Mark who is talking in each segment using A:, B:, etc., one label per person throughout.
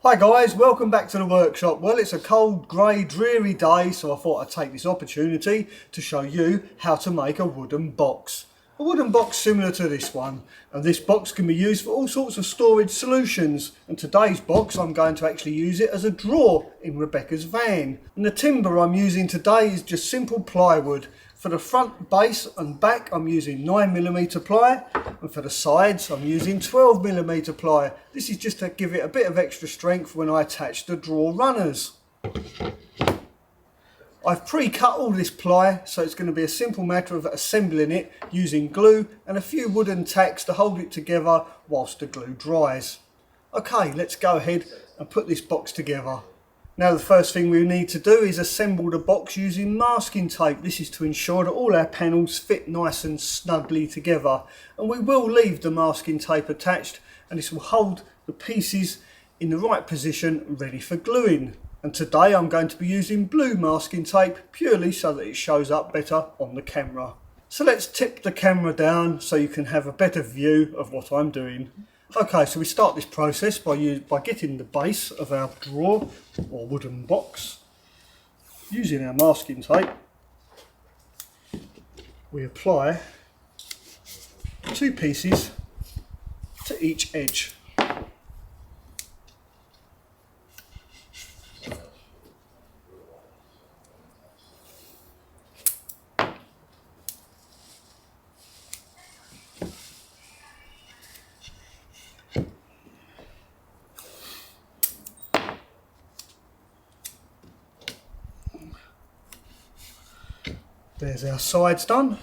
A: Hi guys, welcome back to the workshop. Well, it's a cold, grey, dreary day, so I thought I'd take this opportunity to show you how to make a wooden box. A wooden box similar to this one, and this box can be used for all sorts of storage solutions. And today's box, I'm going to actually use it as a drawer in Rebecca's van. And the timber I'm using today is just simple plywood. For the front, base and back I'm using 9mm ply, and for the sides I'm using 12mm ply. This is just to give it a bit of extra strength when I attach the drawer runners. I've pre-cut all this ply, so it's going to be a simple matter of assembling it using glue and a few wooden tacks to hold it together whilst the glue dries. Okay, let's go ahead and put this box together. Now the first thing we need to do is assemble the box using masking tape. This is to ensure that all our panels fit nice and snugly together. And we will leave the masking tape attached, and this will hold the pieces in the right position ready for gluing. And today I'm going to be using blue masking tape purely so that it shows up better on the camera. So let's tip the camera down so you can have a better view of what I'm doing. Okay, so we start this process by getting the base of our drawer or wooden box. Using our masking tape, we apply 2 pieces to each edge. There's our sides done.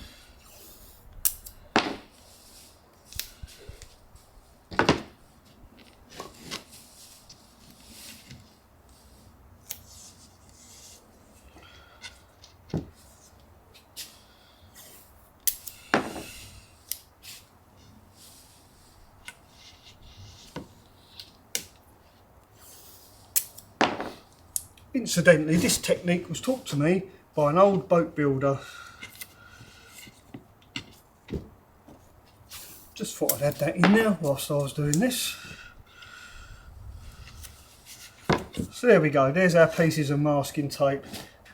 A: Incidentally, this technique was taught to me by an old boat builder. Just thought I'd add that in there whilst I was doing this. So there we go, there's our pieces of masking tape.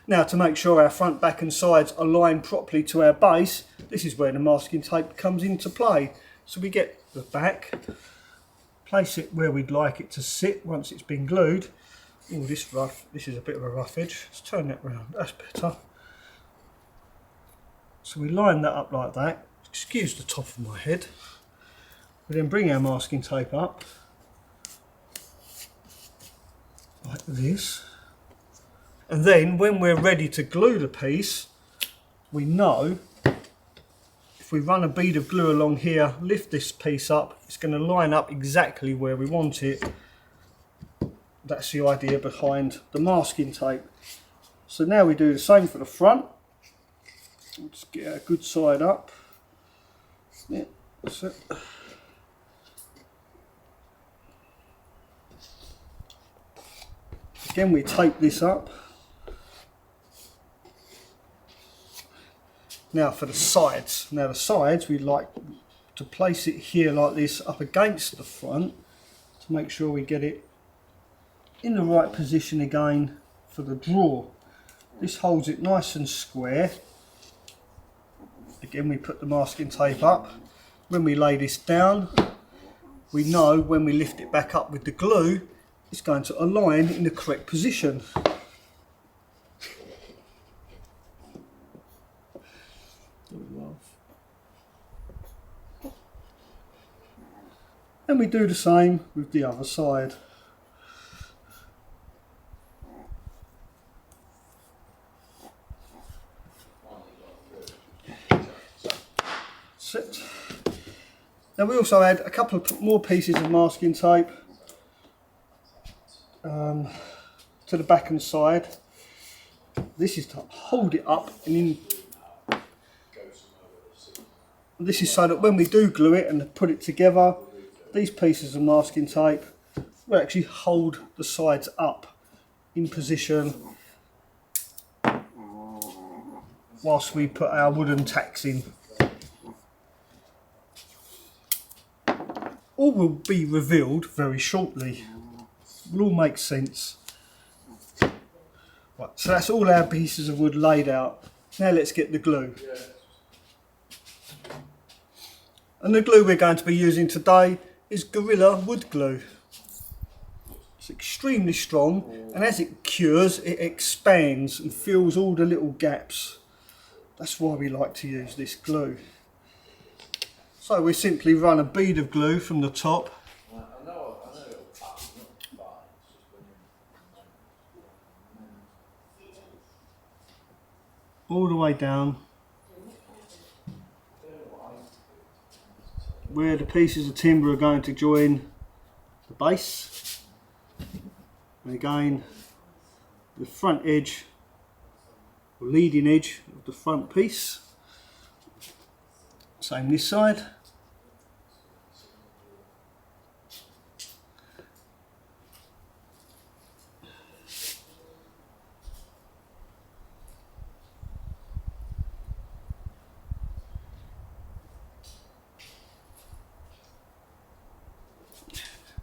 A: Now to make sure our front, back and sides align properly to our base, this is where the masking tape comes into play. So we get the back, place it where we'd like it to sit once it's been glued. Oh, this is a bit of a rough edge. Let's turn that round, that's better. So we line that up like that. Excuse the top of my head. We then bring our masking tape up like this, and then when we're ready to glue the piece, we know if we run a bead of glue along here, lift this piece up, it's going to line up exactly where we want it. That's the idea behind the masking tape. So now we do the same for the front. Let's get our good side up. Yeah, that's it. Again, we tape this up. Now for the sides. Now the sides, we like to place it here like this up against the front to make sure we get it in the right position again for the drawer. This holds it nice and square. Again, we put the masking tape up. When we lay this down, we know when we lift it back up with the glue, it's going to align in the correct position. And we do the same with the other side. Sit. Now we also add a couple of more pieces of masking tape to the back and side. This is to hold it up, and this is so that when we do glue it and put it together, these pieces of masking tape will actually hold the sides up in position whilst we put our wooden tacks in. All will be revealed very shortly. will all make sense. Right, so that's all our pieces of wood laid out. Now let's get the glue. And the glue we're going to be using today is Gorilla Wood Glue. It's extremely strong, and as it cures, it expands and fills all the little gaps. That's why we like to use this glue. So we simply run a bead of glue from the top. All the way down where the pieces of timber are going to join the base, and again the front edge or leading edge of the front piece. Same this side.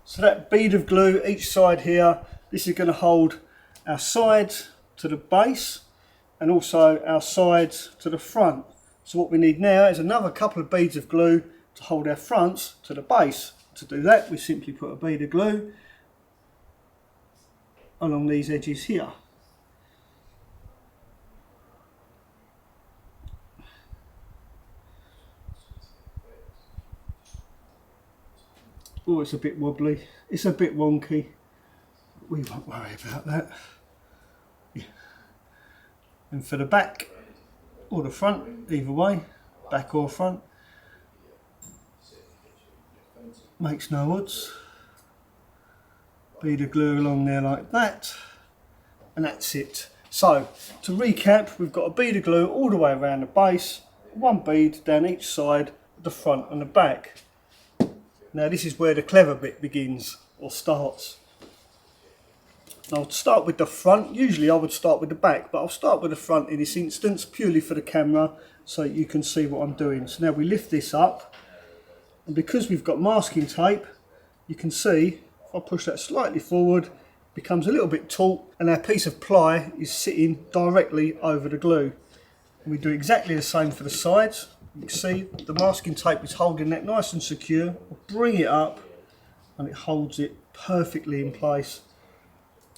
A: So that bead of glue each side here, this is going to hold our sides to the base and also our sides to the front. So what we need now is another couple of beads of glue to hold our fronts to the base. To do that, we simply put a bead of glue along these edges here. Oh, it's a bit wobbly, it's a bit wonky. We won't worry about that. Yeah. And for the back or the front, either way, back or front, makes no odds. Bead of glue along there like that, and that's it. So to recap, we've got a bead of glue all the way around the base, one bead down each side, the front and the back. Now this is where the clever bit begins, or starts. Now I'll start with the front. Usually I would start with the back, but I'll start with the front in this instance, purely for the camera, so you can see what I'm doing. So now we lift this up, and because we've got masking tape, you can see, if I push that slightly forward, it becomes a little bit taut, and our piece of ply is sitting directly over the glue. And we do exactly the same for the sides. You can see the masking tape is holding that nice and secure. Bring it up and it holds it perfectly in place.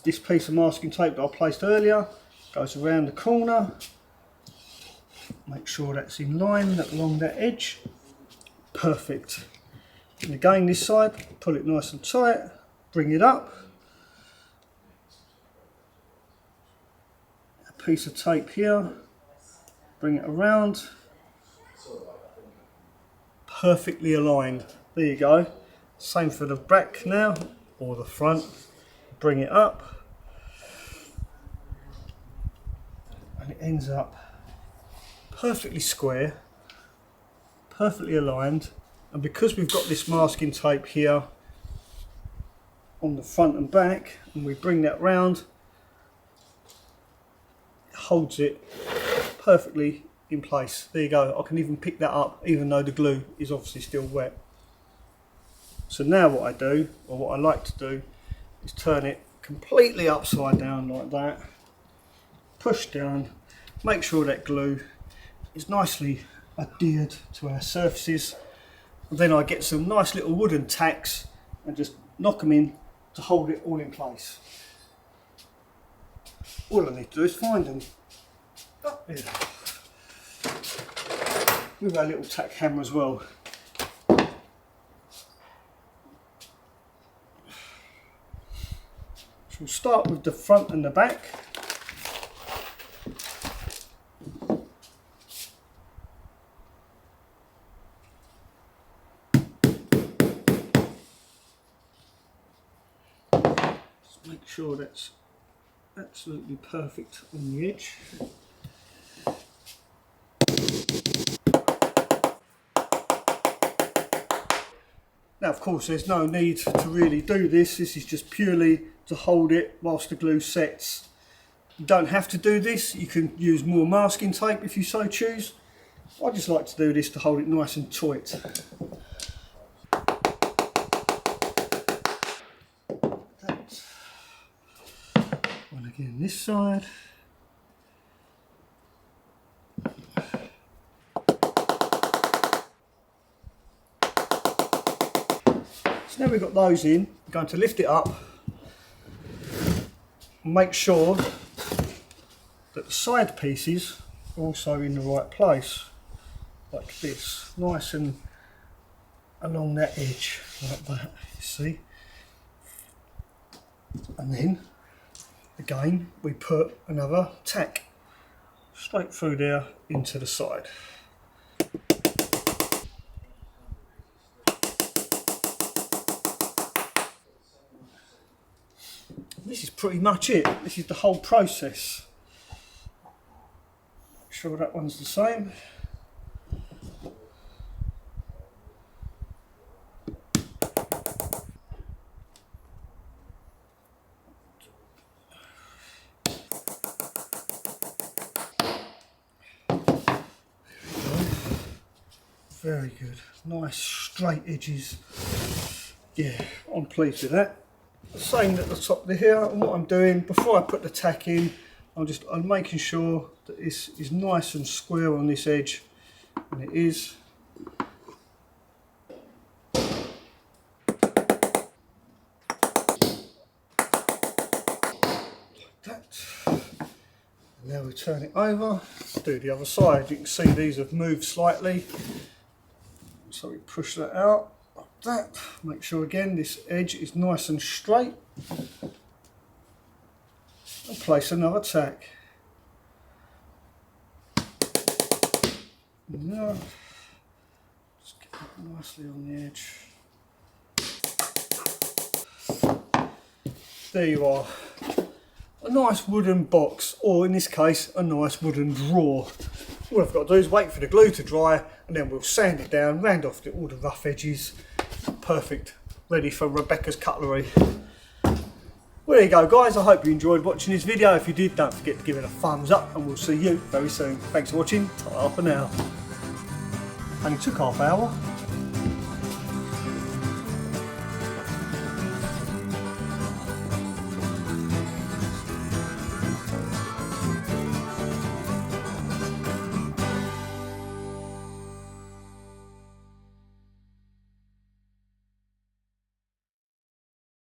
A: This piece of masking tape that I placed earlier goes around the corner. Make sure that's in line along that edge. Perfect. And again this side, pull it nice and tight, bring it up. A piece of tape here, bring it around. Perfectly aligned. There you go. Same for the back now, or the front. Bring it up, and it ends up perfectly square, perfectly aligned. And because we've got this masking tape here on the front and back, and we bring that round, it holds it perfectly in place. There you go. I can even pick that up even though the glue is obviously still wet. So now what I do, or what I like to do, is turn it completely upside down like that, push down, make sure that glue is nicely adhered to our surfaces, and then I get some nice little wooden tacks and just knock them in to hold it all in place. All I need to do is find them. Oh, there. With our little tack hammer as well. So we'll start with the front and the back. Just make sure that's absolutely perfect on the edge. Now of course there's no need to really do this, this is just purely to hold it whilst the glue sets. You don't have to do this, you can use more masking tape if you so choose. I just like to do this to hold it nice and tight. again this side. So now we've got those in, we're going to lift it up and make sure that the side pieces are also in the right place, like this, nice and along that edge, like that, you see. And then, again, we put another tack straight through there into the side. This is pretty much it. This is the whole process. Make sure that one's the same. Very good. Nice straight edges. Yeah, I'm pleased with that. Same at the top of here, and what I'm doing before I put the tack in, I'm making sure that this is nice and square on this edge, and it is. Like that. And now we turn it over, do the other side. You can see these have moved slightly, so we push that out. That, make sure again this edge is nice and straight, and place another tack. Now, just get that nicely on the edge. There you are, a nice wooden box, or in this case a nice wooden drawer. All I've got to do is wait for the glue to dry, and then we'll sand it down, round off all the rough edges. Perfect, ready for Rebecca's cutlery. Well, there you go guys, I hope you enjoyed watching this video. If you did, don't forget to give it a thumbs up, and we'll see you very soon. Thanks for watching, ta-ra for now. Only took half hour.